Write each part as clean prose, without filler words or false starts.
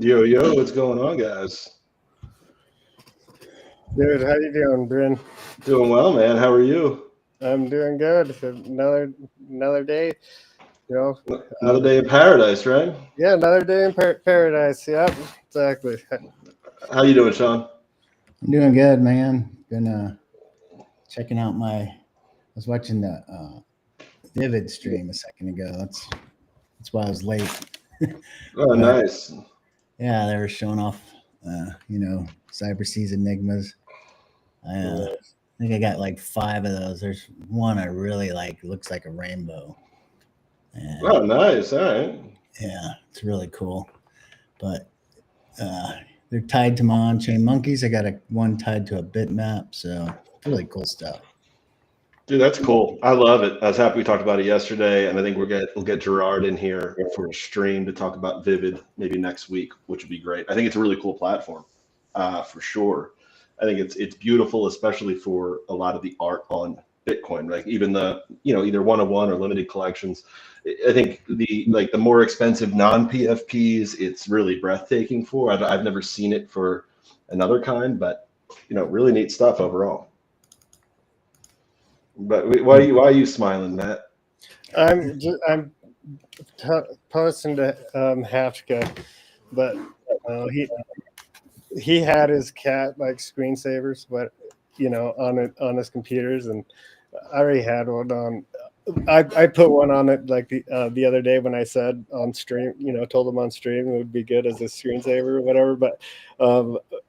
Yo, yo, what's going on, guys? Dude, how you doing, Bryn? Doing well, man. How are you? I'm doing good. Another day, you know. Another day in paradise, right? Yeah, another day in paradise. Yep, exactly. How you doing, Sean? I'm doing good, man. Been checking out I was watching the Vivid stream a second ago. That's why I was late. Oh, nice. Yeah, they were showing off, Cyber Seas Enigmas. I think I got like 5 of those. There's one I really like. Looks like a rainbow. And, Oh, nice. All right. yeah, it's really cool. But they're tied to my on-chain monkeys. I got one tied to a bitmap, so really cool stuff. Dude, that's cool. I love it. I was happy we talked about it yesterday, and I think we'll get Gerard in here for a stream to talk about Vivid maybe next week, which would be great. I think it's a really cool platform, for sure. I think it's beautiful, especially for a lot of the art on Bitcoin, like even the either one-of-one or limited collections. I think the more expensive non-PFPs, it's really breathtaking for. I've never seen it for another kind, but really neat stuff overall. But why are you smiling, Matt? I'm posting to Hafka, but he had his cat like screensavers, but on his computers, and I already had one on. I put one on it like the other day when I said on stream, told him on stream it would be good as a screensaver or whatever, but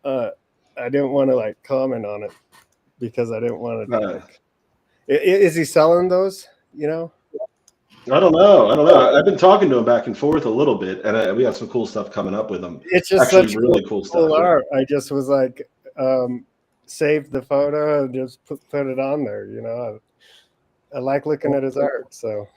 I didn't want to like comment on it because I didn't want to. Is he selling those? I don't know. I've been talking to him back and forth a little bit, and we got some cool stuff coming up with him. It's just actually such really cool stuff. Art. I just was like, saved the photo and just put it on there. I like looking at his art. So.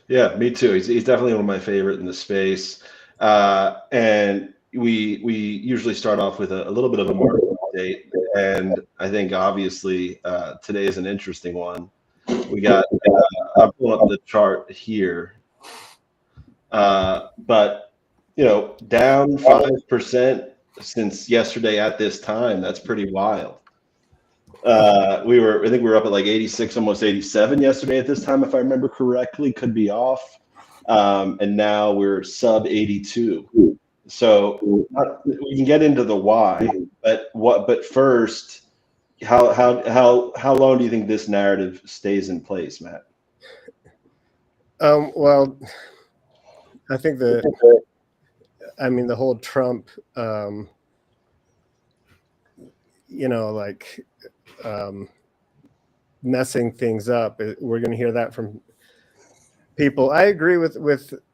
Yeah, me too. He's definitely one of my favorite in the space. And we usually start off with a little bit of a market update, and I think obviously today is an interesting one. We got I'm pulling up the chart here, but down 5% since yesterday at this time. That's pretty wild. I think we were up at like 86, almost 87 yesterday at this time, if I remember correctly. Could be off. And now we're sub 82. So we can get into the why, but first, how long do you think this narrative stays in place, Matt? Well, I think the whole Trump, messing things up. We're going to hear that from people. I agree with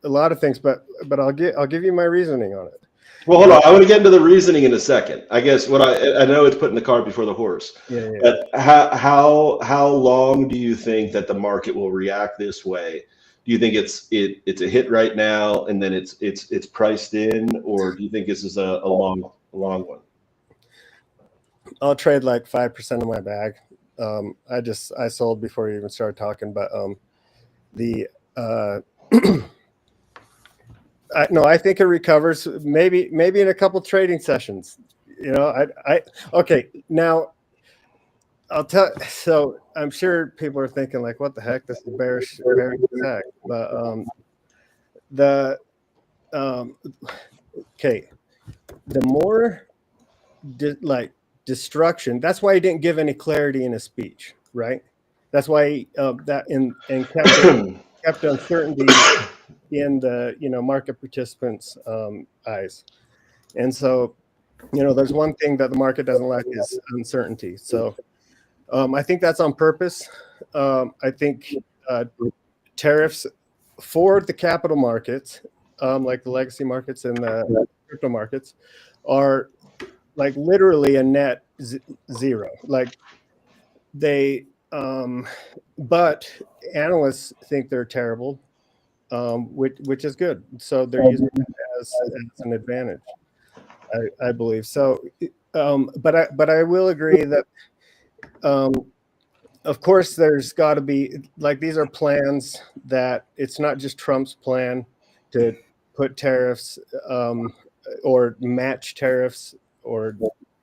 a lot of things, but I'll give you my reasoning on it. Well, hold on. I want to get into the reasoning in a second. I guess what I know it's putting the cart before the horse. Yeah. But how long do you think that the market will react this way? Do you think it's a hit right now and then it's priced in, or do you think this is a long one? I'll trade like 5% of my bag. I sold before you even started talking, but I think it recovers maybe in a couple trading sessions. Okay, now I'll tell. So I'm sure people are thinking like, "What the heck? This is bearish attack." But the more destruction. That's why he didn't give any clarity in his speech, right? That's why kept uncertainty in the market participants' eyes. And so, there's one thing that the market doesn't like is uncertainty. So I think that's on purpose. I think tariffs for the capital markets, like the legacy markets and the crypto markets, are like literally a net zero. Like they, but analysts think they're terrible, which is good. So they're using it as an advantage, I believe. So, but I will agree that, of course, there's got to be these are plans that it's not just Trump's plan to put tariffs or match tariffs or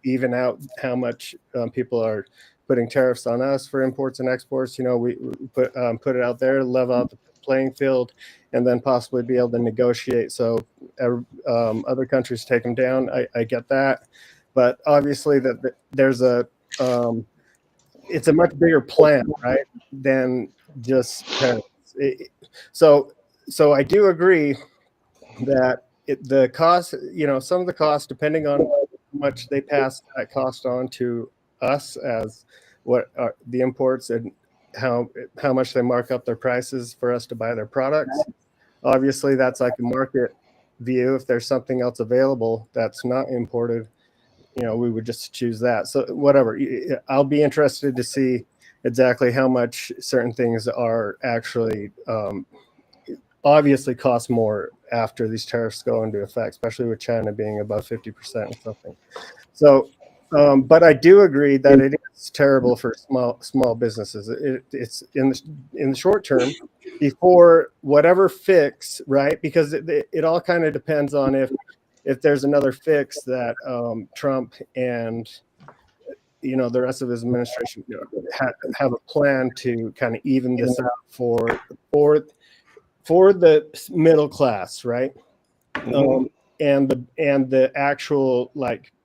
even out how much people are putting tariffs on us for imports and exports. We put it out there, level out the playing field, and then possibly be able to negotiate so other countries take them down. I get that, but obviously that there's it's a much bigger plan, right, than just tariffs. So I do agree that the cost, some of the costs, depending on how much they pass that cost on to us as what are the imports and how much they mark up their prices for us to buy their products. Obviously, that's like a market view. If there's something else available that's not imported, we would just choose that. So whatever. I'll be interested to see exactly how much certain things are actually obviously cost more after these tariffs go into effect, especially with China being above 50% or something. So, but I do agree that it is terrible for small businesses. It's in the short term before whatever fix, right? Because it all kind of depends on if there's another fix that Trump and the rest of his administration have a plan to kind of even this out for the middle class, right? Mm-hmm. And the actual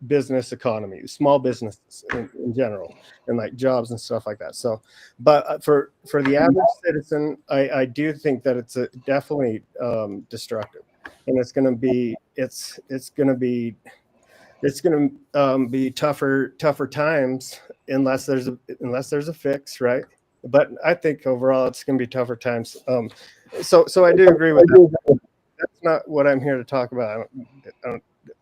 business economy, small businesses in general, and jobs and stuff like that. So, but for the average citizen, I do think that it's definitely destructive, and it's going to be tougher times unless there's a fix, right? But I think overall it's going to be tougher times. So I do agree with that. That's not what I'm here to talk about.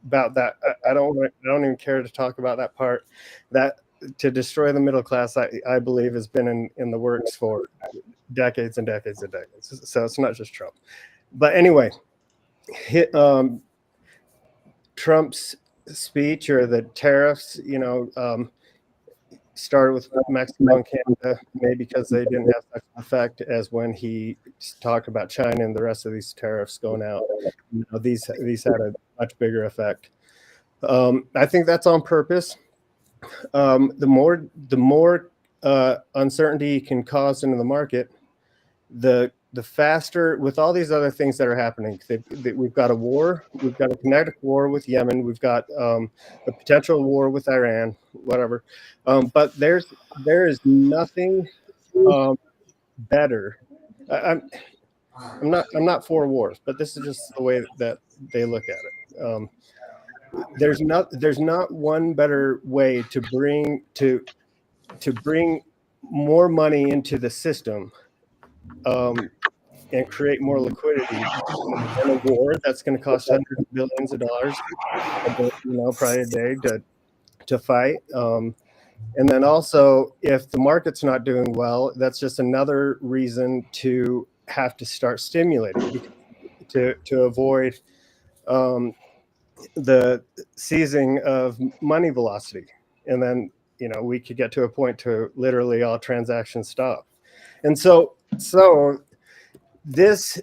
About that, I don't even care to talk about that part. That to destroy the middle class, I believe, has been in the works for decades and decades and decades. So it's not just Trump. But anyway, Trump's speech or the tariffs, started with Mexico and Canada, maybe because they didn't have such an effect as when he talked about China and the rest of these tariffs going out. These had a much bigger effect. I think that's on purpose. The more uncertainty you can cause into the market, the faster, with all these other things that are happening. We've got a war. We've got a kinetic war with Yemen. We've got a potential war with Iran, whatever. But there is nothing better. I'm not for wars, but this is just the way that they look at it. There's not one better way to bring more money into the system, and create more liquidity in a war that's going to cost hundreds of billions of dollars, probably a day to fight. And then also, if the market's not doing well, that's just another reason to have to start stimulating to avoid the seizing of money velocity. And then, we could get to a point to literally all transactions stop. And so this,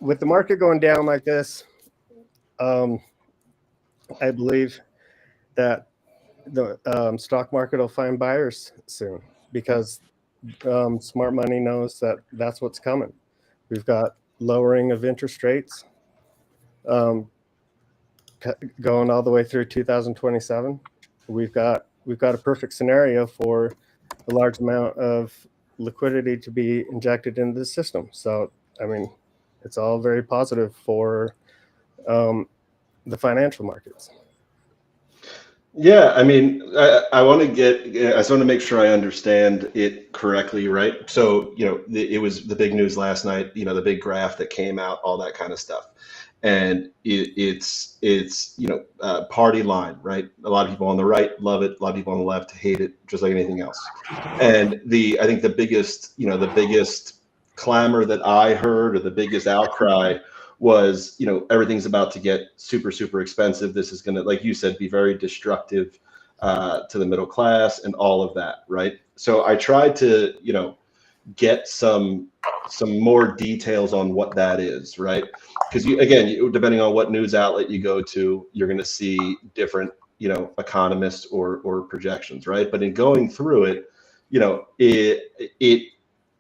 with the market going down like this, I believe that the stock market will find buyers soon, because smart money knows that that's what's coming. We've got lowering of interest rates going all the way through 2027. We've got a perfect scenario for a large amount of liquidity to be injected into the system. So, I mean, it's all very positive for the financial markets. Yeah, I mean, I just want to make sure I understand it correctly, right? So, it was the big news last night, the big graph that came out, all that kind of stuff. And it's party line, right? A lot of people on the right love it. A lot of people on the left hate it, just like anything else. And I think the biggest clamor that I heard, or the biggest outcry, was, everything's about to get super, super expensive. This is going to, like you said, be very destructive to the middle class and all of that, right? So I tried to, get some more details on what that is, right? Because depending on what news outlet you go to, you're going to see different, economists or projections, right? But in going through it,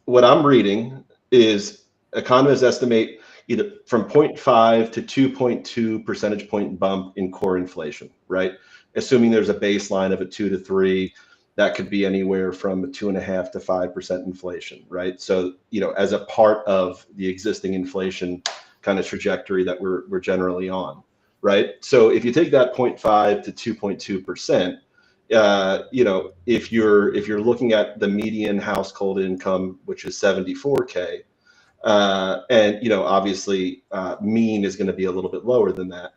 what I'm reading is economists estimate either from 0.5 to 2.2 percentage point bump in core inflation, right? Assuming there's a baseline of a 2 to 3, that could be anywhere from 2.5 to 5% inflation, right? So, as a part of the existing inflation kind of trajectory that we're generally on, right? So if you take that 0.5 to 2.2%, if you're looking at the median household income, which is 74K, and obviously mean is going to be a little bit lower than that,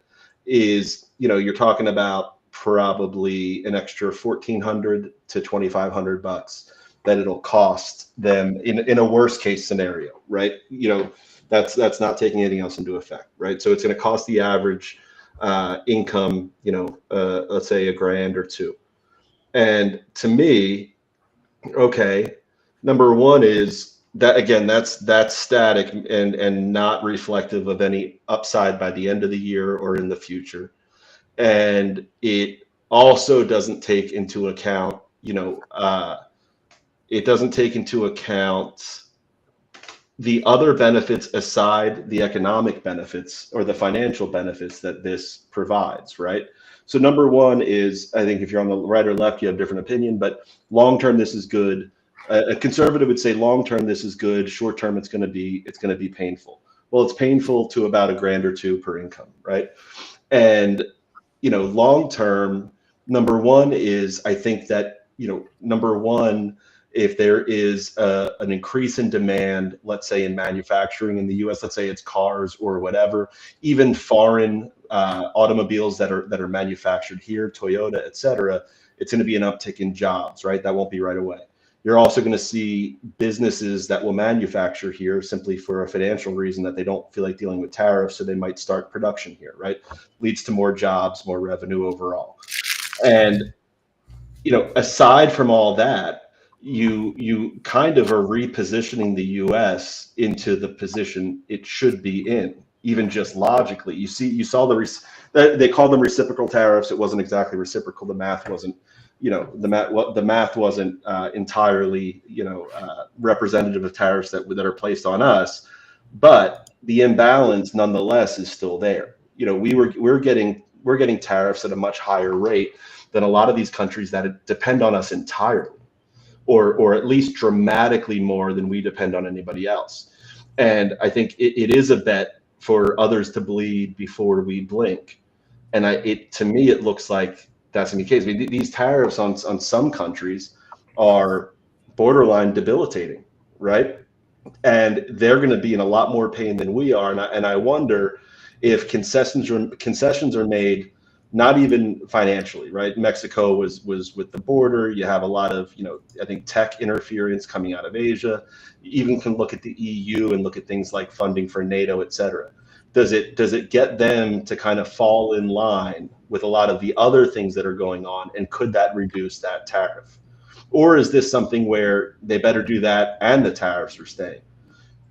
is you're talking about probably an extra $1,400 to $2,500 that it'll cost them in a worst case scenario, right? That's not taking anything else into effect, right? So it's going to cost the average income, let's say $1,000 or $2,000. And to me, okay, number one is that, again, that's static and not reflective of any upside by the end of the year or in the future. And it also doesn't take into account, the other benefits aside the economic benefits or the financial benefits that this provides, right? So number one is, I think if you're on the right or left, you have a different opinion, but long-term, this is good. A conservative would say long-term, this is good. Short-term, it's going to be painful. Well, it's painful to about $1,000 or $2,000 per income, right? And long term, number one is, I think that, if there is an increase in demand, let's say in manufacturing in the US, let's say it's cars or whatever, even foreign automobiles that are manufactured here, Toyota, et cetera, it's going to be an uptick in jobs, right? That won't be right away. You're also going to see businesses that will manufacture here simply for a financial reason, that they don't feel like dealing with tariffs, so they might start production here, right? Leads to more jobs, more revenue overall. And, aside from all that, you kind of are repositioning the US into the position it should be in, even just logically. You saw they call them reciprocal tariffs. It wasn't exactly reciprocal. The math wasn't, the math wasn't entirely, representative of tariffs that are placed on us, but the imbalance nonetheless is still there. We're getting tariffs at a much higher rate than a lot of these countries that depend on us entirely, or at least dramatically more than we depend on anybody else. And I think it is a bet for others to bleed before we blink. And to me, it looks like that's going to be the case. I mean, these tariffs on some countries are borderline debilitating, right? And they're going to be in a lot more pain than we are. And I wonder if concessions are made, not even financially, right? Mexico was with the border. You have a lot of, I think tech interference coming out of Asia. You even can look at the EU and look at things like funding for NATO, et cetera. Does it get them to kind of fall in line with a lot of the other things that are going on? And could that reduce that tariff? Or is this something where they better do that and the tariffs are staying?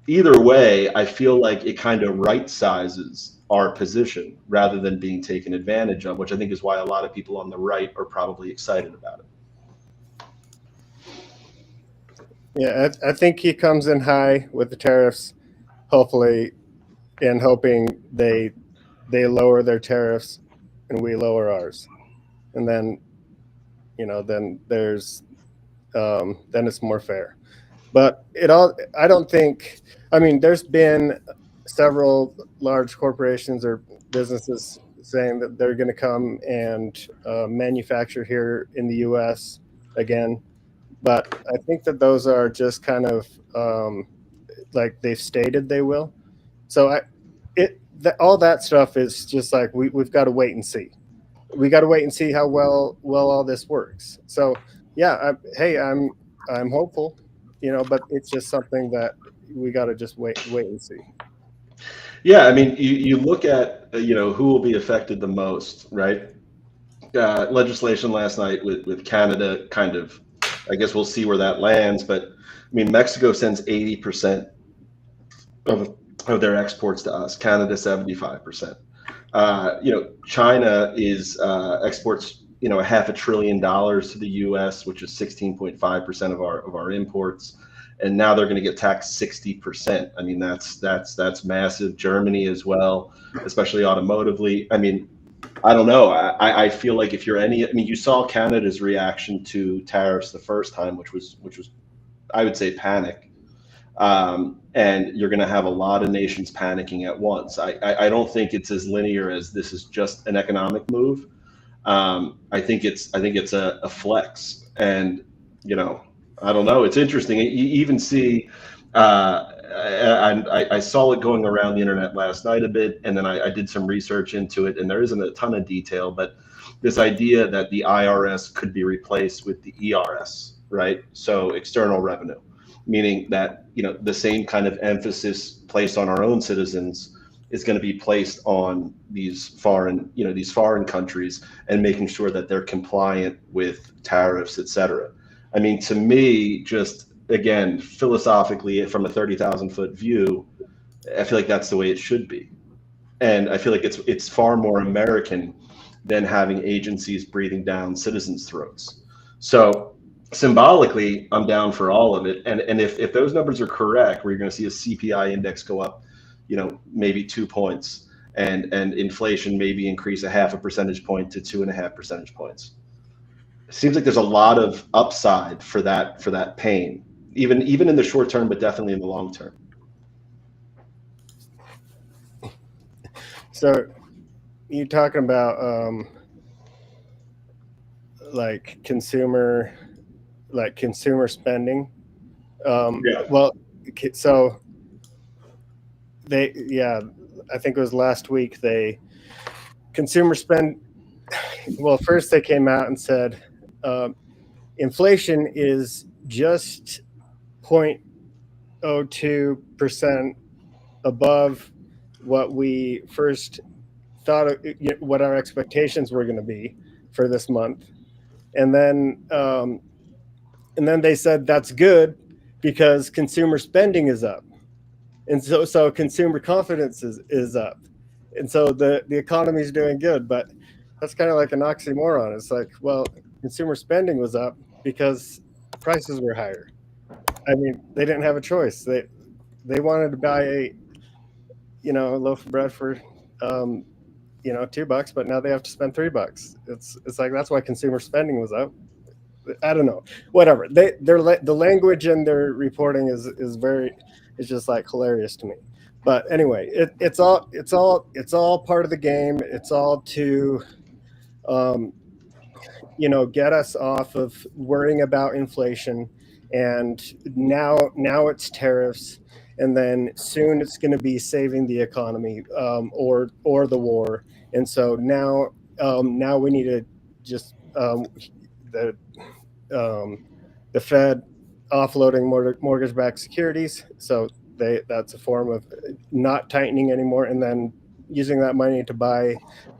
Either way, I feel like it kind of right sizes our position rather than being taken advantage of, which I think is why a lot of people on the right are probably excited about it. Yeah, I think he comes in high with the tariffs, hopefully, and hoping they lower their tariffs and we lower ours, and then then there's then it's more fair. But I don't think, I mean, there's been several large corporations or businesses saying that they're going to come and manufacture here in the U.S. again. But I think that those are just kind of like they've stated they will. So all that stuff is just like we've got to wait and see. We got to wait and see how well all this works. So yeah, I'm hopeful, but it's just something that we got to just wait and see. Yeah, I mean, you look at who will be affected the most, right? Legislation last night with Canada, kind of, I guess we'll see where that lands. But I mean, Mexico sends 80% of their exports to us. Canada 75%. China is exports $500 billion to the U.S., which is 16.5% of our imports, and now they're going to get taxed 60%. I mean, that's massive. Germany as well, especially automotively. I mean, I don't know. I feel like if you're you saw Canada's reaction to tariffs the first time, which was I would say panic. And you're going to have a lot of nations panicking at once. I don't think it's as linear as this is just an economic move. I think it's a flex, and I don't know. It's interesting. You even see, and I saw it going around the internet last night a bit, and then I did some research into it, and there isn't a ton of detail, but this idea that the IRS could be replaced with the ERS, right? So external revenue, meaning that the same kind of emphasis placed on our own citizens is going to be placed on these foreign countries, and making sure that they're compliant with tariffs, et cetera. I mean, to me, just again, philosophically, from a 30,000-foot view, I feel like that's the way it should be. And I feel like it's far more American than having agencies breathing down citizens' throats. So symbolically, I'm down for all of it. And if those numbers are correct, where you're going to see a CPI index go up, maybe 2 points, and inflation maybe increase a 0.5 percentage point to 2.5 percentage points. It seems like there's a lot of upside for that pain, even in the short term, but definitely in the long term. So you're talking about like consumer spending. Yeah. Well, so I think it was last week, consumer spend. Well, first they came out and said inflation is just 0.02% above what we first thought, what our expectations were going to be for this month. And then they said that's good because consumer spending is up. And so consumer confidence is up. And so the economy is doing good. But that's kind of like an oxymoron. It's like, well, consumer spending was up because prices were higher. I mean, they didn't have a choice. They wanted to buy a loaf of bread for $2, but now they have to spend $3. It's like, that's why consumer spending was up. I don't know, whatever. The language in their reporting is very, is just like hilarious to me. But anyway, it's all part of the game. It's all to get us off of worrying about inflation. And now it's tariffs, and then soon it's going to be saving the economy, or the war. And so now we need to just the Fed offloading mortgage-backed securities. So that's a form of not tightening anymore, and then using that money to buy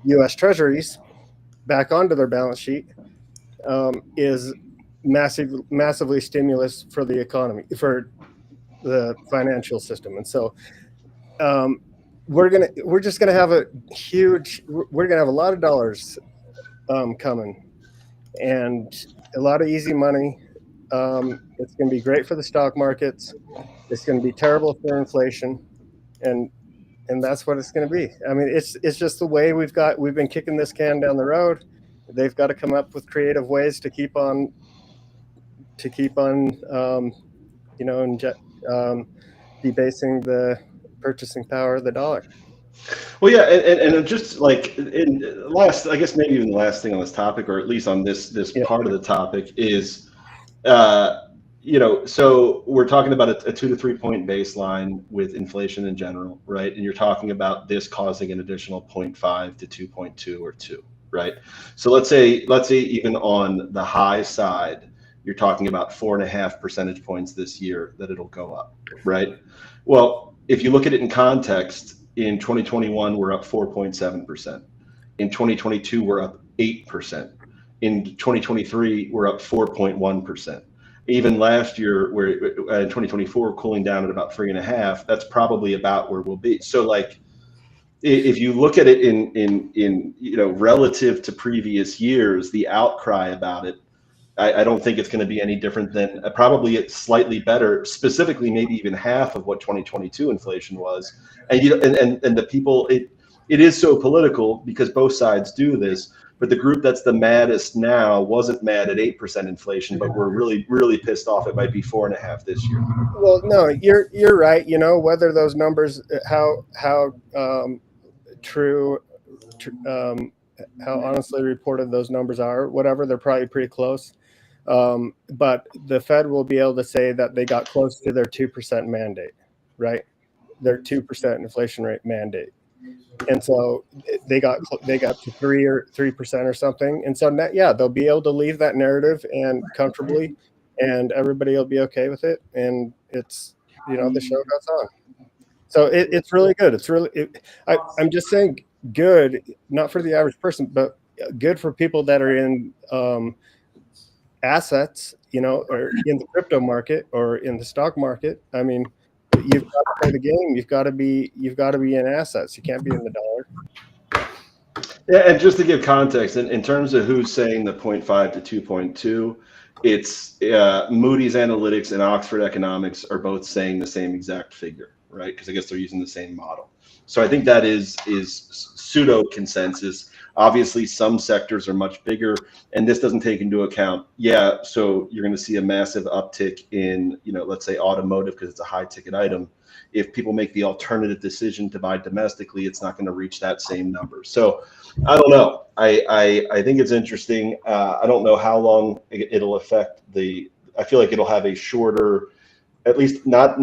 U.S. Treasuries back onto their balance sheet, is massively stimulus for the economy, for the financial system. And so we're just gonna have a lot of dollars coming, and a lot of easy money. It's going to be great for the stock markets. It's going to be terrible for inflation, and that's what it's going to be. I mean, it's just the way we've been kicking this can down the road. They've got to come up with creative ways to keep on debasing the purchasing power of the dollar. Well, yeah, and just like I guess maybe even the last thing on this topic, or at least on this part of the topic, is, so we're talking about a 2 to 3 point baseline with inflation in general, right? And you're talking about this causing an additional 0.5 to 2.2 or 2, right? So let's say even on the high side, you're talking about 4.5 percentage points this year that it'll go up, right? Well, if you look at it in context, in 2021, we're up 4.7%. In 2022, we're up 8%. In 2023, we're up 4.1%. Even last year, we're in 2024, cooling down at about 3.5%. That's probably about where we'll be. So, like, if you look at it in relative to previous years, the outcry about it, I don't think it's going to be any different than probably it's slightly better, specifically maybe even half of what 2022 inflation was. And and the people, it is so political because both sides do this. But the group that's the maddest now wasn't mad at 8% inflation, but we're really, really pissed off. It might be 4.5 this year. Well, no, you're right. Whether those numbers, how true, how honestly reported those numbers are, whatever, they're probably pretty close. But the Fed will be able to say that they got close to their 2% mandate, right? Their 2% inflation rate mandate. And so they got to 3% or something. And so they'll be able to leave that narrative and comfortably, and everybody will be okay with it. And it's, the show goes on. So it's really good. It's really, I'm just saying good, not for the average person, but good for people that are in assets, or in the crypto market or in the stock market. I mean, you've got to play the game. You've got to be in assets. You can't be in the dollar. Yeah, and just to give context, in terms of who's saying the 0.5 to 2.2, it's Moody's Analytics and Oxford Economics are both saying the same exact figure, right? Because I guess they're using the same model. So I think that is pseudo consensus. Obviously, some sectors are much bigger, and this doesn't take into account. Yeah, so you're going to see a massive uptick in, let's say automotive, because it's a high ticket item. If people make the alternative decision to buy domestically, it's not going to reach that same number. So I don't know. I think it's interesting. I don't know how long it'll affect I feel like it'll have a shorter, at least not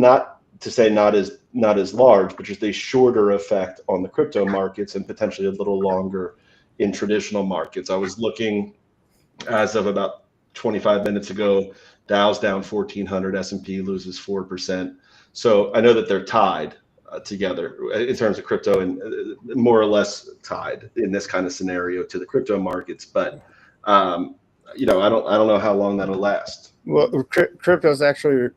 to say not as large, but just a shorter effect on the crypto markets, and potentially a little longer in traditional markets. I was looking as of about 25 minutes ago, Dow's down 1,400, S&P loses 4%. So I know that they're tied together in terms of crypto, and more or less tied in this kind of scenario to the crypto markets. But I don't know how long that'll last. Well, crypto is actually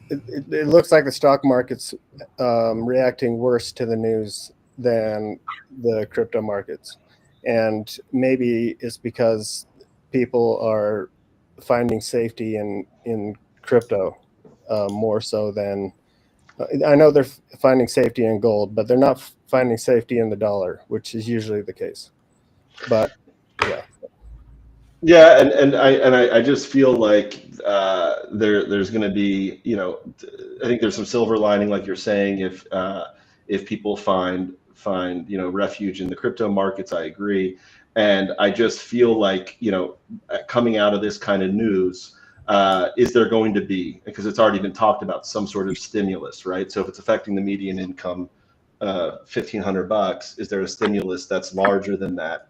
it looks like the stock market's reacting worse to the news than the crypto markets, and maybe it's because people are finding safety in crypto more so than I know they're finding safety in gold, but they're not finding safety in the dollar, which is usually the case. But yeah. Yeah, and I just feel like there's going to be, I think there's some silver lining, like you're saying, if people find refuge in the crypto markets. I agree, and I just feel like coming out of this kind of news, is there going to be, because it's already been talked about, some sort of stimulus, right? So if it's affecting the median income, $1,500, is there a stimulus that's larger than that?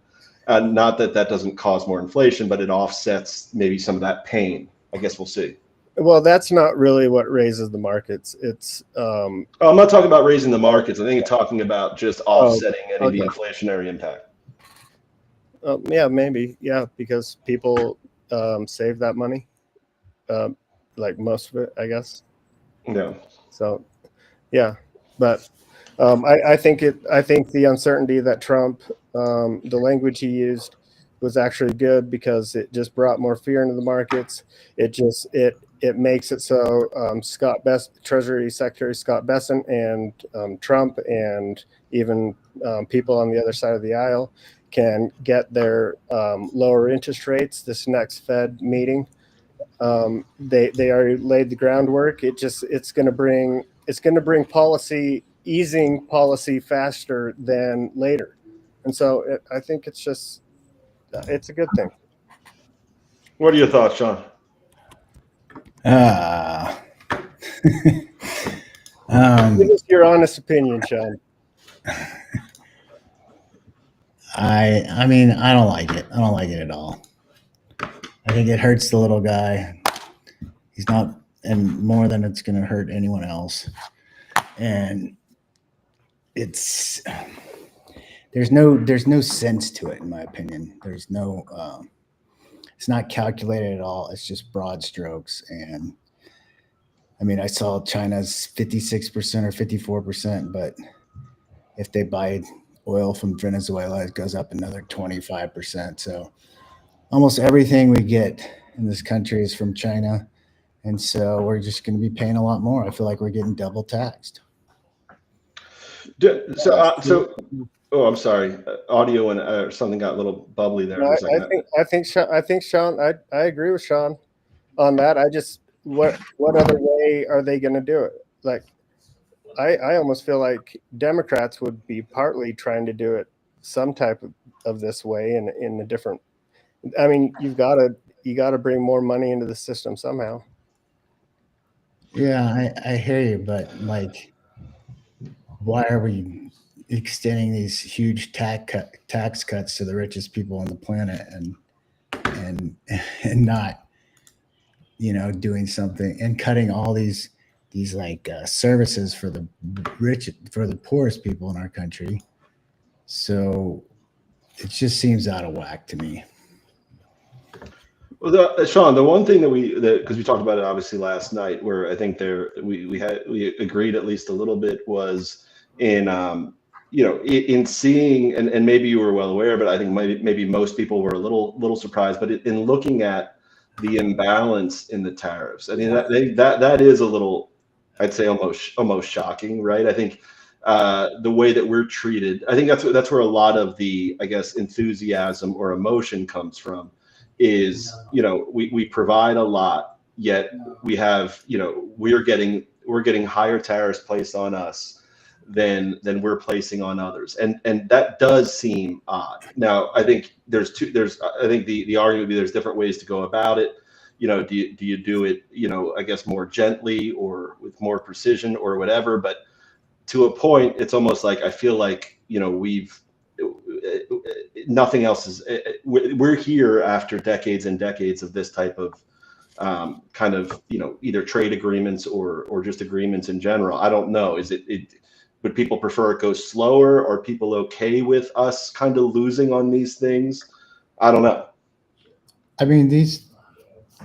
Not that that doesn't cause more inflation, but it offsets maybe some of that pain. I guess we'll see. Well, that's not really what raises the markets. It's Oh, I'm not talking about raising the markets. I think I'm talking about just offsetting any of the inflationary impact. Yeah, maybe. Yeah, because people save that money, like most of it, I guess. Yeah. So, yeah, but I think the uncertainty that Trump, the language he used, was actually good because it just brought more fear into the markets. It makes it so Treasury Secretary Scott Bessent and Trump and even people on the other side of the aisle can get their lower interest rates this next Fed meeting. They already laid the groundwork. It's going to bring easing policy faster than later, and so I think it's a good thing. What are your thoughts, Sean? Give us your honest opinion, Sean. I mean, I don't like it. I don't like it at all. I think it hurts the little guy. He's not, and more than it's going to hurt anyone else. And there's no sense to it, in my opinion. There's no, it's not calculated at all. It's just broad strokes. And I mean, I saw China's 56% or 54%, but if they buy oil from Venezuela, it goes up another 25%. So almost everything we get in this country is from China. And so we're just going to be paying a lot more. I feel like we're getting double taxed. Oh, I'm sorry. Audio and something got a little bubbly there. No, I think Sean. I agree with Sean on that. I just what other way are they going to do it? Like, I almost feel like Democrats would be partly trying to do it some type of this way in a different. I mean, you got to bring more money into the system somehow. Yeah, I hear you, but like, why are we extending these huge tax cuts to the richest people on the planet and not, doing something and cutting all these like services for the poorest people in our country? So it just seems out of whack to me. Well, Sean, the one thing because we talked about it obviously last night, where I think we agreed at least a little bit, was in in seeing, and maybe you were well aware, but I think maybe most people were a little surprised, but in looking at the imbalance in the tariffs. I mean, that is a little, I'd say almost shocking, right? I think the way that we're treated, I think that's where a lot of the, I guess, enthusiasm or emotion comes from. Is we provide a lot, yet we have we're getting higher tariffs placed on us than we're placing on others, and that does seem odd. Now, I think I think the argument would be there's different ways to go about it. Do you do it I guess more gently or with more precision or whatever? But to a point, it's almost like I feel like we've nothing else is. We're here after decades and decades of this type of kind of either trade agreements or just agreements in general. I don't know. Would people prefer it goes slower? Are people okay with us kind of losing on these things? I don't know. I mean, these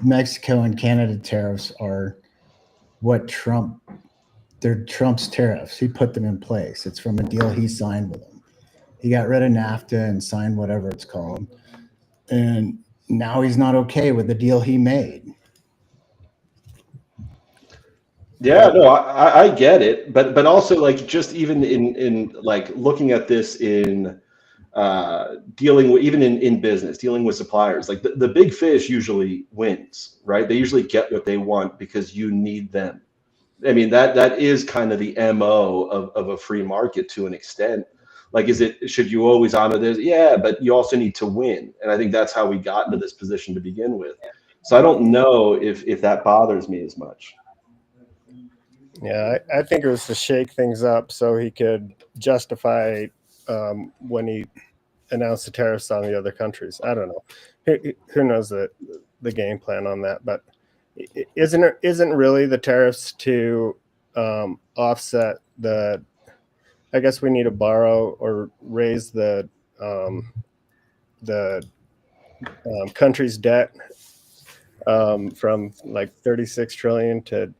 Mexico and Canada tariffs are they're Trump's tariffs. He put them in place. It's from a deal he signed with them. He got rid of NAFTA and signed whatever it's called. And now he's not okay with the deal he made. Yeah, no, I get it. But also, like, just even in like looking at this in dealing with, even in business, dealing with suppliers, like the big fish usually wins, right? They usually get what they want because you need them. I mean, that is kind of the MO of a free market to an extent. Like, should you always honor this? Yeah, but you also need to win. And I think that's how we got into this position to begin with. So I don't know if that bothers me as much. Yeah, I think it was to shake things up so he could justify when he announced the tariffs on the other countries. I don't know. Who knows the game plan on that? But isn't really the tariffs to offset the? I guess we need to borrow or raise the country's debt from like 36 trillion to,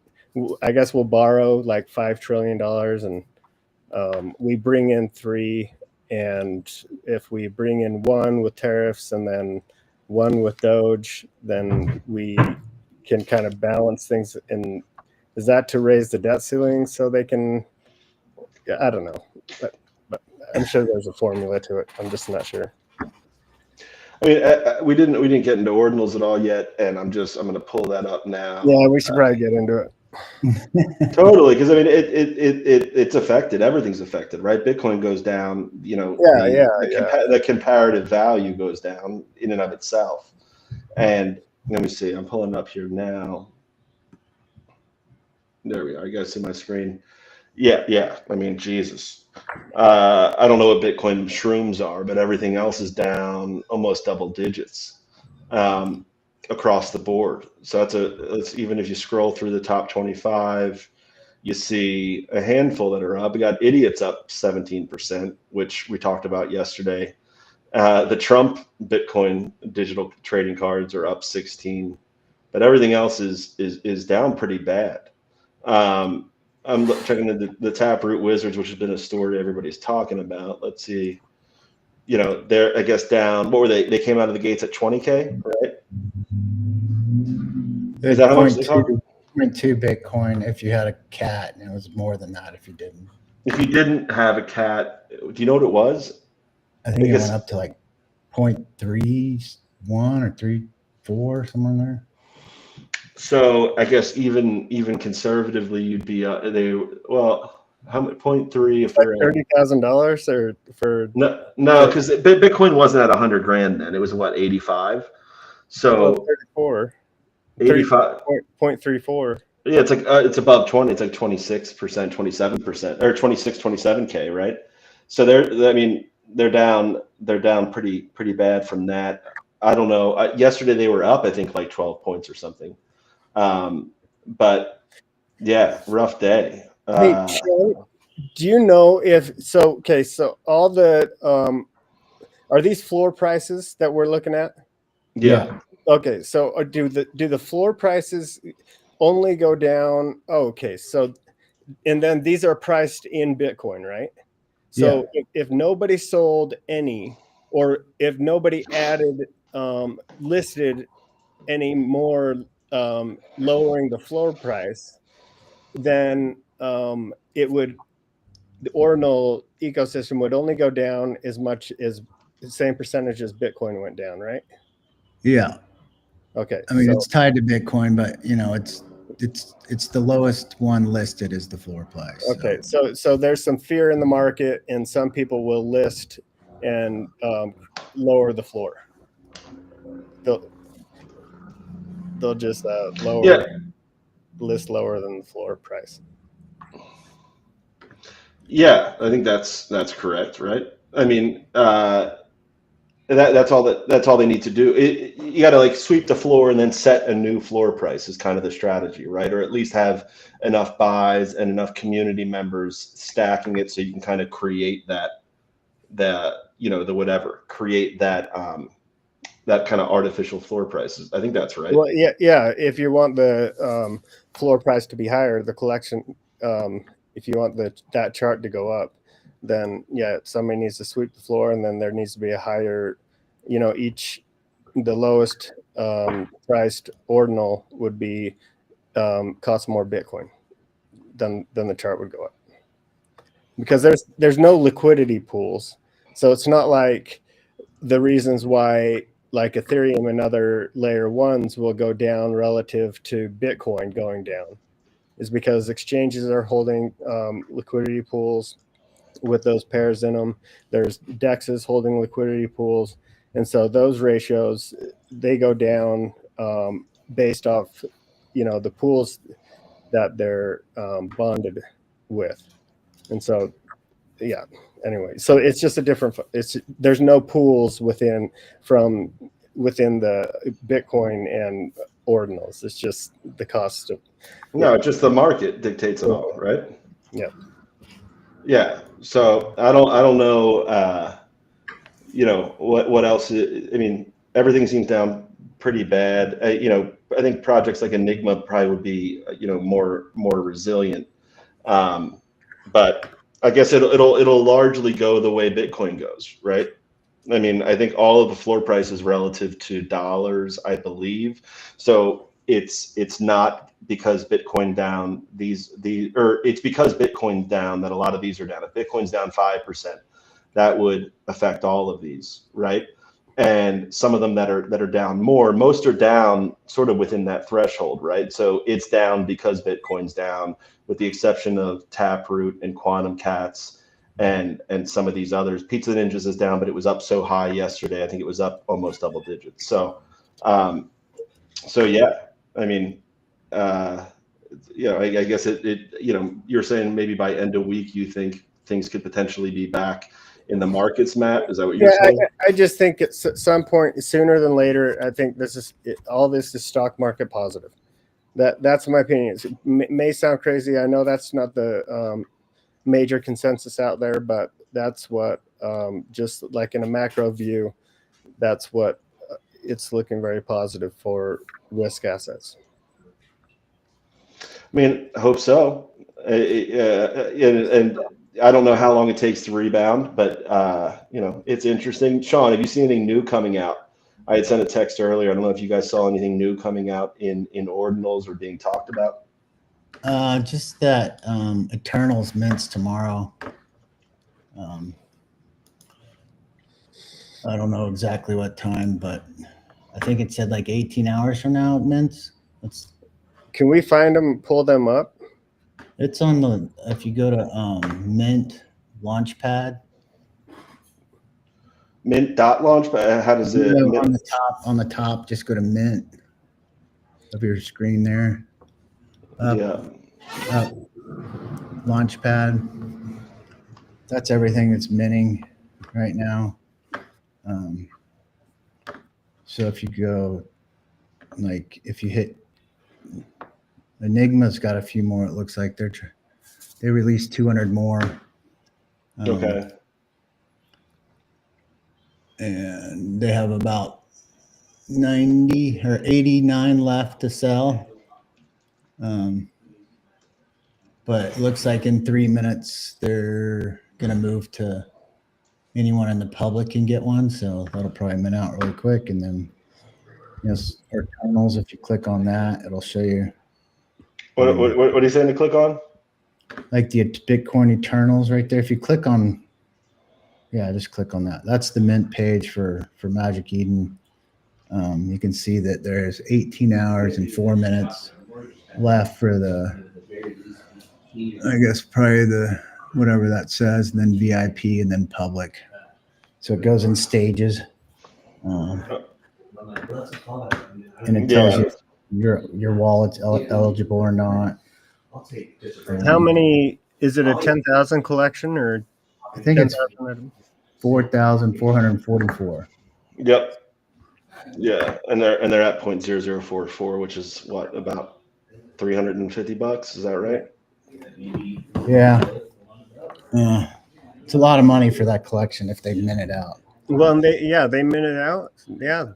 I guess we'll borrow like $5 trillion, and we bring in 3. And if we bring in 1 with tariffs and then 1 with Doge, then we can kind of balance things. And is that to raise the debt ceiling so they can? I don't know, but I'm sure there's a formula to it. I'm just not sure. I mean, we didn't get into ordinals at all yet, and I'm going to pull that up now. Yeah, we should probably get into it. Totally, because I mean, it's affected. Everything's affected, right? Bitcoin goes down. You know, the comparative value goes down in and of itself. And let me see. I'm pulling it up here now. There we are. You guys see my screen? Yeah. I mean, Jesus. I don't know what Bitcoin shrooms are, but everything else is down almost double digits across the board. So it's even if you scroll through the top 25, you see a handful that are up. We got idiots up 17%, which we talked about yesterday. The Trump Bitcoin digital trading cards are up 16, but everything else is down pretty bad. I'm checking the Taproot Wizards, which has been a story everybody's talking about. Let's see. You know, they're, I guess, down. What were they? They came out of the gates at 20K, right? Is that how much they cost? 0.2 Bitcoin if you had a cat, and it was more than that if you didn't. If you didn't have a cat, do you know what it was? I think it went up to like 0.31 or 3.4, somewhere in there. So I guess even conservatively, you'd be how much 0.3 if they're $30,000 or for no, because Bitcoin wasn't at 100 grand then. It was what, 85. So 34, 85 0.34. Yeah, it's like it's above 20. It's like 26%, 27%, or 26, 27K, right? So they're down pretty bad from that. I don't know. Yesterday they were up, I think, like 12 points or something. But yeah, rough day. Hey, Sean, do you know if so? Okay, so all the are these floor prices that we're looking at? Yeah. Okay, so do the floor prices only go down? Oh, okay, so and then these are priced in Bitcoin, right? So if nobody sold any, or if nobody added listed any more lowering the floor price, then the Ordinal ecosystem would only go down as much as the same percentage as Bitcoin went down, right? Yeah. Okay. I mean, it's tied to Bitcoin, but you know, it's the lowest one listed is the floor price. Okay. So there's some fear in the market, and some people will list and lower the floor. They'll just list lower than the floor price. Yeah, I think that's correct, right? I mean, that's all they need to do. You got to like sweep the floor and then set a new floor price is kind of the strategy, right? Or at least have enough buys and enough community members stacking it so you can kind of create create that kind of artificial floor prices. I think that's right. Well, yeah. If you want the floor price to be higher, the collection, if you want that chart to go up, then yeah, somebody needs to sweep the floor, and then there needs to be a higher, the lowest priced ordinal would be cost more Bitcoin than the chart would go up, because there's no liquidity pools. So it's not like the reasons why like Ethereum and other layer ones will go down relative to Bitcoin going down is because exchanges are holding liquidity pools with those pairs in them. There's dexes holding liquidity pools. And so those ratios, they go down based off, the pools that they're bonded with. And so, yeah, anyway, so it's just a different, there's no pools within the Bitcoin and ordinals. It's just the cost of. No, just the market dictates it all, right? Yeah. Yeah. So I don't know, what else. I mean, everything seems down pretty bad. I think projects like Enigma probably would be, more resilient. But I guess it'll largely go the way Bitcoin goes, right? I mean, I think all of the floor prices relative to dollars, I believe. So it's not because Bitcoin down it's because Bitcoin's down that a lot of these are down. If Bitcoin's down 5%, that would affect all of these, right? And some of them that are down more, most are down sort of within that threshold, right? So it's down because Bitcoin's down, with the exception of Taproot and Quantum Cats and some of these others. Pizza Ninjas is down, but it was up so high yesterday. I think it was up almost double digits. So yeah, I mean, I guess you're saying maybe by end of week you think things could potentially be back in the markets, Matt? Is that what you're saying? I just think at some point, sooner than later, I think all this is stock market positive. That's my opinion. It may sound crazy. I know that's not the major consensus out there, but that's what, just like in a macro view, that's what it's looking very positive for risk assets. I mean, I hope so. And I don't know how long it takes to rebound, but it's interesting. Sean, have you seen anything new coming out? I had sent a text earlier. I don't know if you guys saw anything new coming out in ordinals or being talked about. Just that Eternals mints tomorrow. I don't know exactly what time, but I think it said like 18 hours from now it mints. Can we find them, pull them up? It's on if you go to Mint Launchpad. Mint.launch, how does it? On the top, just go to Mint of your screen there. Launchpad. That's everything that's minting right now. So if you go, like, if you hit Enigma's got a few more. It looks like they released 200 more. Okay. And they have about 90 or 89 left to sell. But it looks like in 3 minutes they're gonna move to anyone in the public can get one. So that'll probably mint out really quick. And then our tunnels, if you click on that, it'll show you. What are you saying to click on? Like the Bitcoin Eternals right there. If you click on, just click on that. That's the mint page for Magic Eden. You can see that there's 18 hours and 4 minutes left for I guess probably whatever that says, and then VIP and then public. So it goes in stages. And it tells you your wallet's eligible or not. How many? Is it a 10,000 collection or? I think it's 4,444. Yep. Yeah, and they're at 0.0044, which is what, about $350? Is that right? Yeah. It's a lot of money for that collection if they mint it out. Well, they mint it out. Yeah,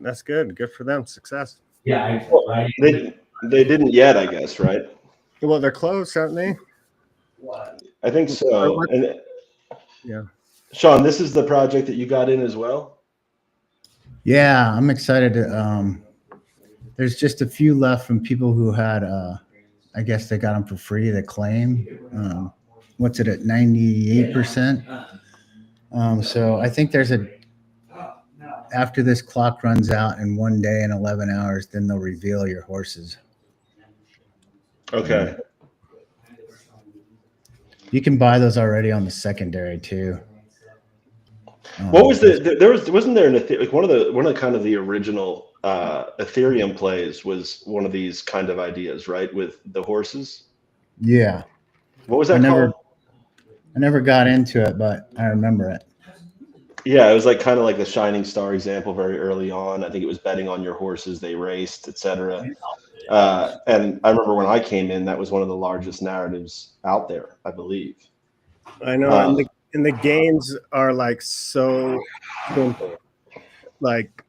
that's good. Good for them. Success. Yeah, They didn't yet, I guess, right? Well, they're close, aren't they? I think so. And yeah, Sean, this is the project that you got in as well. Yeah, I'm excited to. There's just a few left from people who had. I guess they got them for free. The claim. What's it at 98%? So I think after this clock runs out in 1 day and 11 hours, then they'll reveal your horses. Okay. You can buy those already on the secondary too. What was wasn't there like one of the kind of the original Ethereum plays was one of these kind of ideas, right? With the horses. Yeah. What was that called? I never got into it, but I remember it. Yeah, it was like kind of like the Shining Star example very early on. I think it was betting on your horses, they raced, etc. And I remember when I came in, that was one of the largest narratives out there, I believe. I know, and the games are like so simple. Like,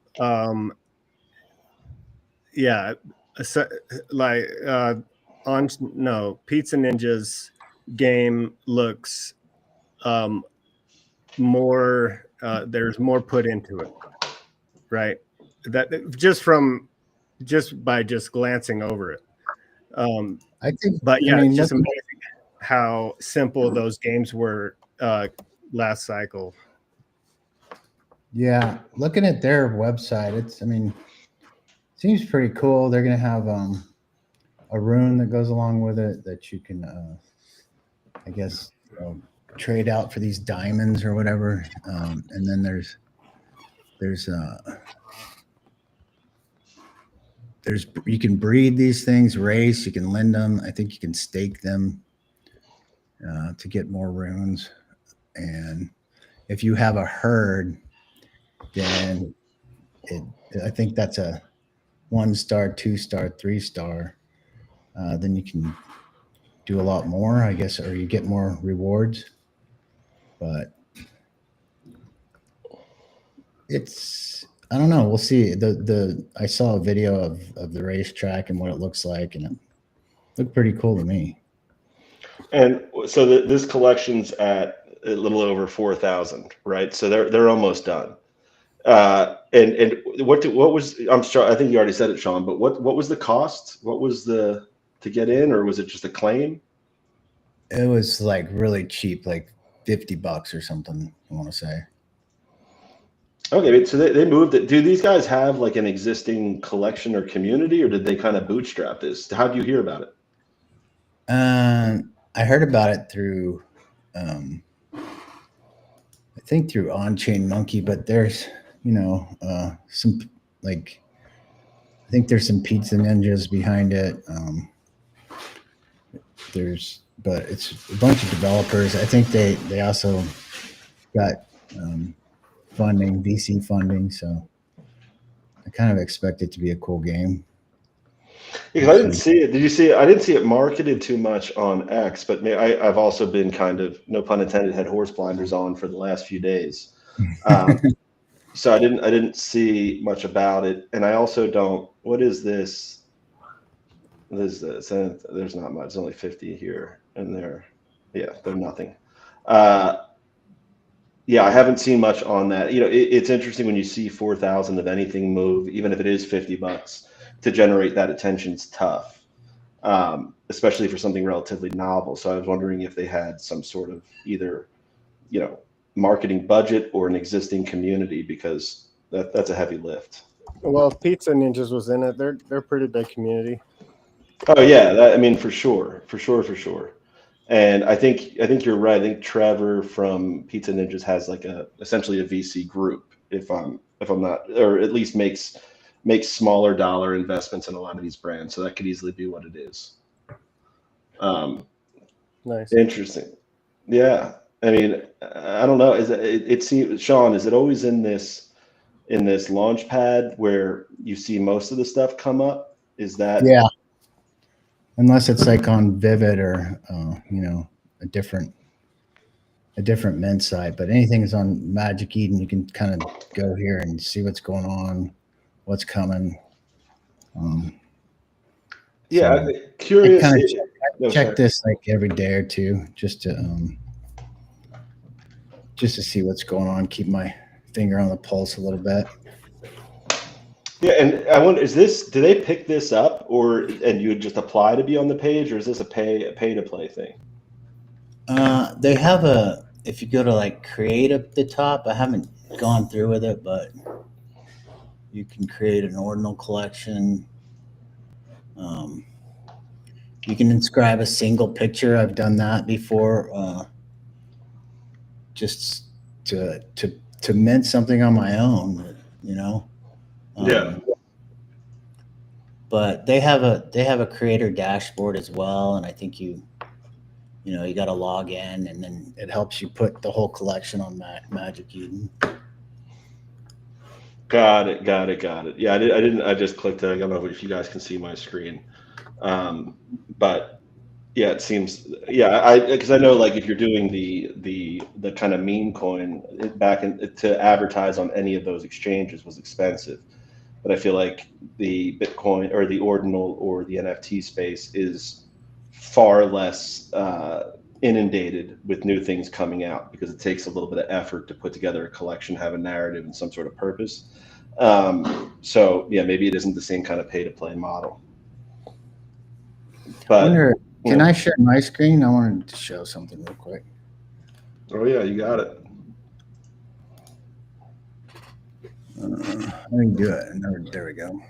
yeah, like Pizza Ninja's game looks more. There's more put into it, right? That just by glancing over it. I think, But yeah, it's just amazing how simple those games were last cycle. Yeah, looking at their website, seems pretty cool. They're gonna have a rune that goes along with it that you can, I guess, trade out for these diamonds or whatever. And then there's you can breed these things, race. You can lend them. I think you can stake them to get more runes. And if you have a herd, then I think that's a 1-star, 2-star, 3-star. Then you can do a lot more, I guess, or you get more rewards. But I don't know. We'll see. I saw a video of the racetrack and what it looks like, and it looked pretty cool to me. And so this collection's at a little over 4,000, right? So they're almost done. And what was, I'm sure, I think you already said it, Sean, but what was the cost? What was to get in, or was it just a claim? It was like really cheap, like $50 or something, I want to say. Okay, so they moved it. Do these guys have like an existing collection or community, or did they kind of bootstrap this? How do you hear about it? I heard about it through, I think through On-Chain Monkey, but there's, some like, I think there's some Pizza Ninjas behind it. But it's a bunch of developers. I think they also got funding, VC funding. So I kind of expect it to be a cool game. Because I didn't see it. Did you see it? I didn't see it marketed too much on X, but I've also been kind of, no pun intended, had horse blinders on for the last few days. So I didn't see much about it. And I also don't, what is this? What is this? There's not much. It's only 50 here and there. Yeah, they're nothing. Yeah, I haven't seen much on that. It's interesting when you see 4,000 of anything move, even if it is $50, to generate that attention's tough, especially for something relatively novel. So I was wondering if they had some sort of either, marketing budget or an existing community, because that's a heavy lift. Well, if Pizza Ninjas was in it, they're a pretty big community. Oh yeah, for sure. And I think you're right. I think Trevor from Pizza Ninjas has like essentially a VC group, if I'm not, or at least makes smaller dollar investments in a lot of these brands. So that could easily be what it is. Nice. Interesting. Yeah. I mean, I don't know. It seems, Sean, is it always in this launch pad where you see most of the stuff come up? Is that? Yeah. Unless it's like on Vivid or a different mint site, but anything is on Magic Eden, you can kind of go here and see what's going on, what's coming. Yeah, so I'm curious. I check this like every day or two just to see what's going on, keep my finger on the pulse a little bit. Yeah, and I wonder, do they pick this up, and you would just apply to be on the page, or is this a pay to play thing? They have if you go to like create at the top, I haven't gone through with it, but you can create an ordinal collection. You can inscribe a single picture. I've done that before, just to mint something on my own, you know. Yeah. But they have a creator dashboard as well, and I think you got to log in, and then it helps you put the whole collection on Magic Eden. Got it. Yeah, I didn't. I just clicked it. I don't know if you guys can see my screen, but yeah, it seems. Yeah, because I know like if you're doing the kind of meme coin to advertise on any of those exchanges was expensive, but I feel like the Bitcoin or the Ordinal or the NFT space is far less inundated with new things coming out because it takes a little bit of effort to put together a collection, have a narrative, and some sort of purpose. So yeah, maybe it isn't the same kind of pay to play model. But can I share my screen? I wanted to show something real quick. Oh yeah, you got it. Let me do it. There we go.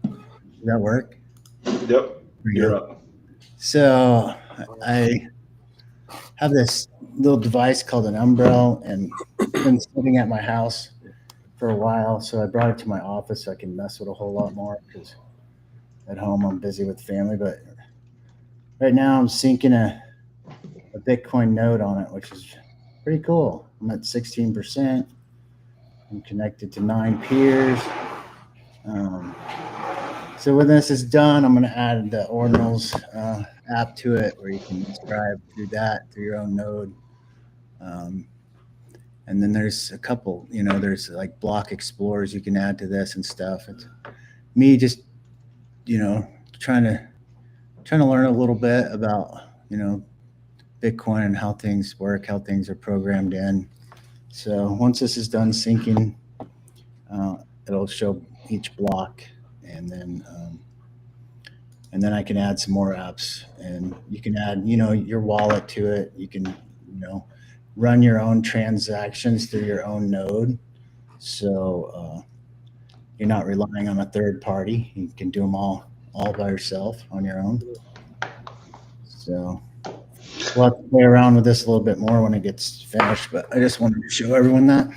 Does that work? Yep. You're up. So I have this little device called an umbrella, and it's been sitting at my house for a while. So I brought it to my office so I can mess with a whole lot more because at home I'm busy with family. But right now I'm syncing a Bitcoin node on it, which is pretty cool. I'm at 16%. I'm connected to 9 peers. So when this is done, I'm going to add the Ordinals app to it where you can subscribe through your own node. And then there's a couple, there's like block explorers you can add to this and stuff. It's me just, trying to learn a little bit about, Bitcoin and how things work, how things are programmed in. So once this is done syncing, it'll show each block, and then I can add some more apps, and you can add, your wallet to it. You can, run your own transactions through your own node. So you're not relying on a third party. You can do them all by yourself on your own. So we'll have to play around with this a little bit more when it gets finished, but I just wanted to show everyone that.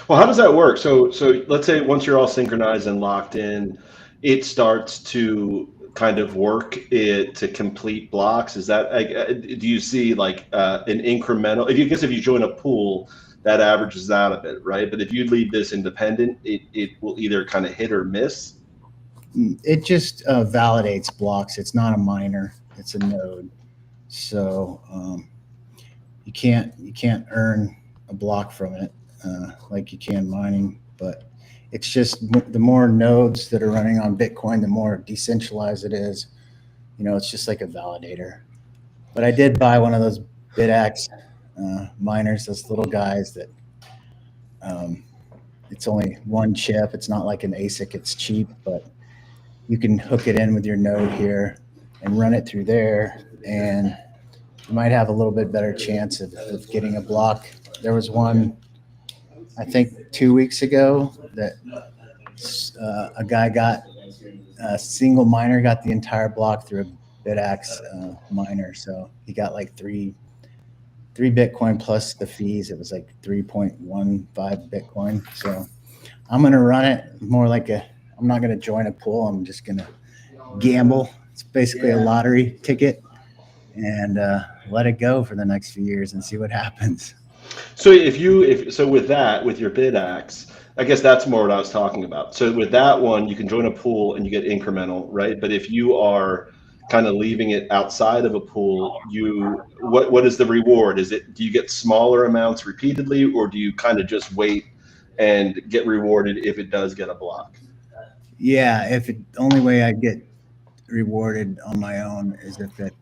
Well, how does that work? So let's say once you're all synchronized and locked in, it starts to kind of work it to complete blocks. Is that do you see like an incremental? If you join a pool, that averages out a bit, right? But if you leave this independent, it will either kind of hit or miss. It just validates blocks. It's not a miner; it's a node. So you can't earn a block from it like you can mining, but it's just the more nodes that are running on Bitcoin, the more decentralized it is. It's just like a validator. But I did buy one of those BitX miners, those little guys that it's only one chip. It's not like an ASIC. It's cheap, but you can hook it in with your node here and run it through there, and you might have a little bit better chance of getting a block. There was one, I think 2 weeks ago, that a guy got a single miner got the entire block through a BitX miner. So he got like three Bitcoin plus the fees. It was like 3.15 Bitcoin. So I'm going to run it more like I'm not going to join a pool. I'm just going to gamble. It's basically a lottery ticket, and let it go for the next few years and see what happens. So with your BitX, I guess that's more what I was talking about. So with that one, you can join a pool and you get incremental, right? But if you are kind of leaving it outside of a pool, what is the reward? Do you get smaller amounts repeatedly, or do you kind of just wait and get rewarded if it does get a block? Yeah, the only way I get rewarded on my own is if it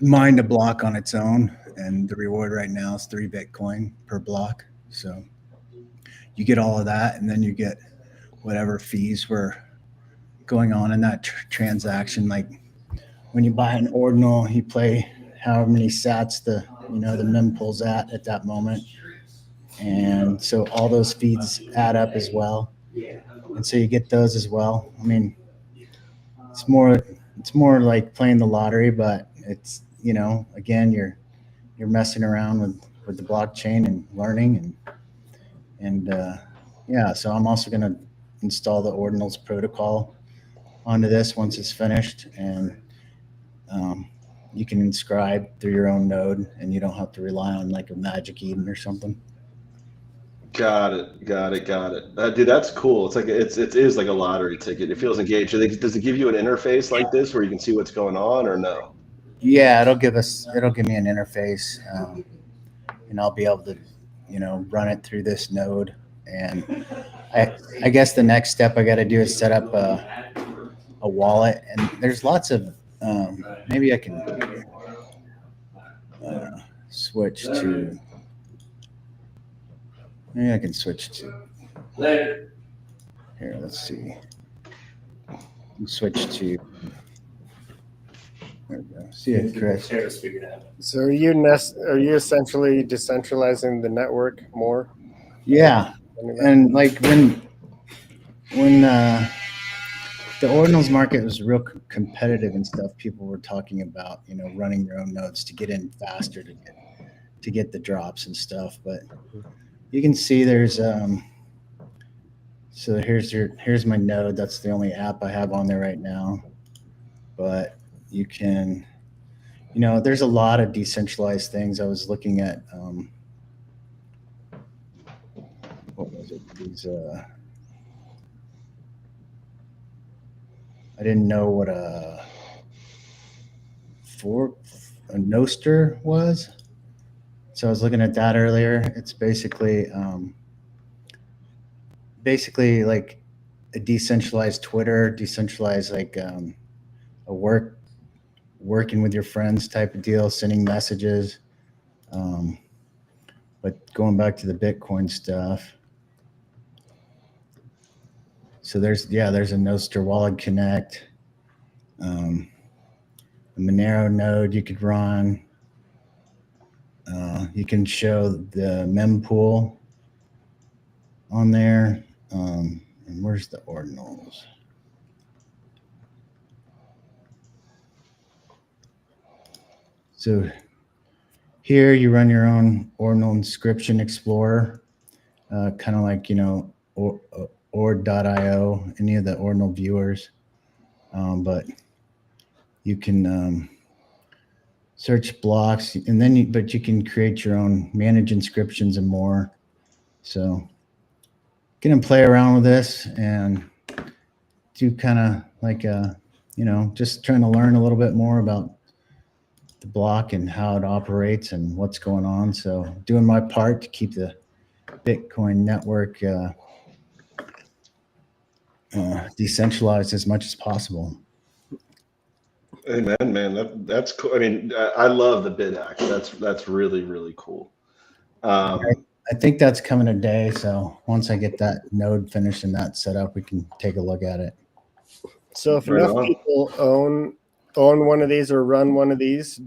mined a block on its own, and the reward right now is 3 Bitcoin per block. So you get all of that, and then you get whatever fees were going on in that transaction. Like when you buy an ordinal, you play however many sats the mem pulls at that moment, and so all those feeds add up as well, and so you get those as well. I mean, it's more like playing the lottery, but it's again you're messing around with the blockchain and learning and yeah. So I'm also going to install the Ordinals protocol onto this once it's finished, and you can inscribe through your own node, and you don't have to rely on like a Magic Eden or something. Got it. Dude, that's cool. It's like it is like a lottery ticket. It feels engaged. Does it give you an interface like this where you can see what's going on, or no? Yeah, it'll give me an interface, and I'll be able to run it through this node. And I guess the next step I got to do is set up a wallet, and there's lots of maybe I can switch to. Maybe I can switch to. Here, let's see. Switch to. There we go. See it, Chris. So are you essentially decentralizing the network more? Yeah, and like when the Ordinals market was real competitive and stuff, people were talking about running their own nodes to get in faster to get the drops and stuff. But you can see there's so here's my node. That's the only app I have on there right now. But you can there's a lot of decentralized things. I was looking at what was it? These I didn't know what a Noster was. So I was looking at that earlier. It's basically like a decentralized Twitter, decentralized like a working with your friends type of deal, sending messages. But going back to the Bitcoin stuff. So there's a Noster Wallet Connect, a Monero node you could run. You can show the mempool on there. And where's the ordinals? So here you run your own ordinal inscription explorer, kind of like Ord.io, any of the ordinal viewers, but you can search blocks, and then but you can create your own, manage inscriptions and more. So gonna play around with this and do kind of like just trying to learn a little bit more about the block and how it operates and what's going on. So doing my part to keep the Bitcoin network decentralized as much as possible. Amen, man. That's cool. I mean, I love the BitAct. That's really, really cool. I think that's coming today. So once I get that node finished and that set up, we can take a look at it. So if enough people own one of these or run one of these,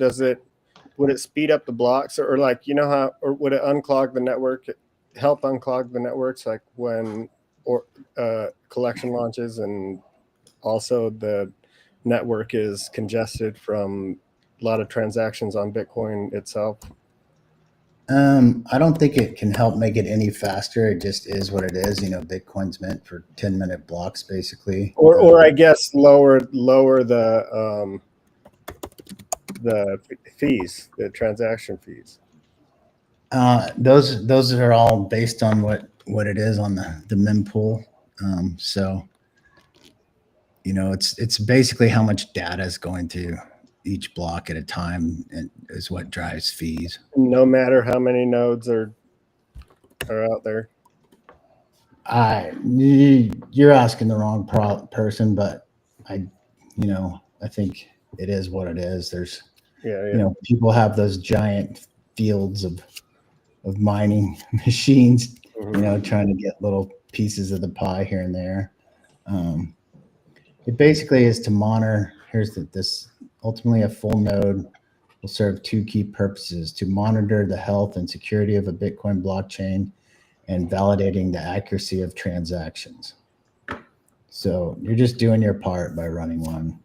would it speed up the blocks, or like or would it unclog the network, help unclog the networks, like when collection launches and also the network is congested from a lot of transactions on Bitcoin itself? I don't think it can help make it any faster. It just is what it is. Bitcoin's meant for 10-minute blocks, basically. Or I guess lower the fees, the transaction fees. Those are all based on what it is on the mempool. So it's basically how much data is going to each block at a time, and is what drives fees. No matter how many nodes are out there. You're asking the wrong person, but I think it is what it is. There's people have those giant fields of mining machines, trying to get little pieces of the pie here and there. It basically is to monitor. Here's this Ultimately, a full node will serve two key purposes: to monitor the health and security of a Bitcoin blockchain and validating the accuracy of transactions. So you're just doing your part by running one.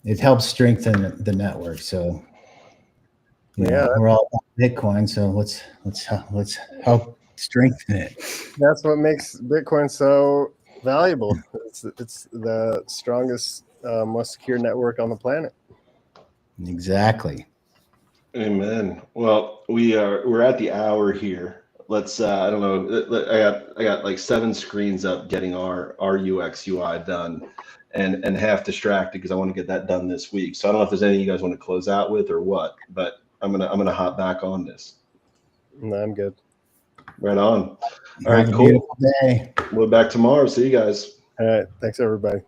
It helps strengthen the network. So we're all about Bitcoin. So let's help strengthen it. That's what makes Bitcoin so valuable. It's the strongest, most secure network on the planet. Exactly. Amen. Well, we're at the hour here. Let's I don't know. I got like 7 screens up getting our UX UI done, and half distracted because I want to get that done this week. So I don't know if there's anything you guys want to close out with or what, but I'm gonna hop back on this. No, I'm good. Right on. All Have right, a cool. beautiful day. We'll be back tomorrow. See you guys. All right. Thanks, everybody.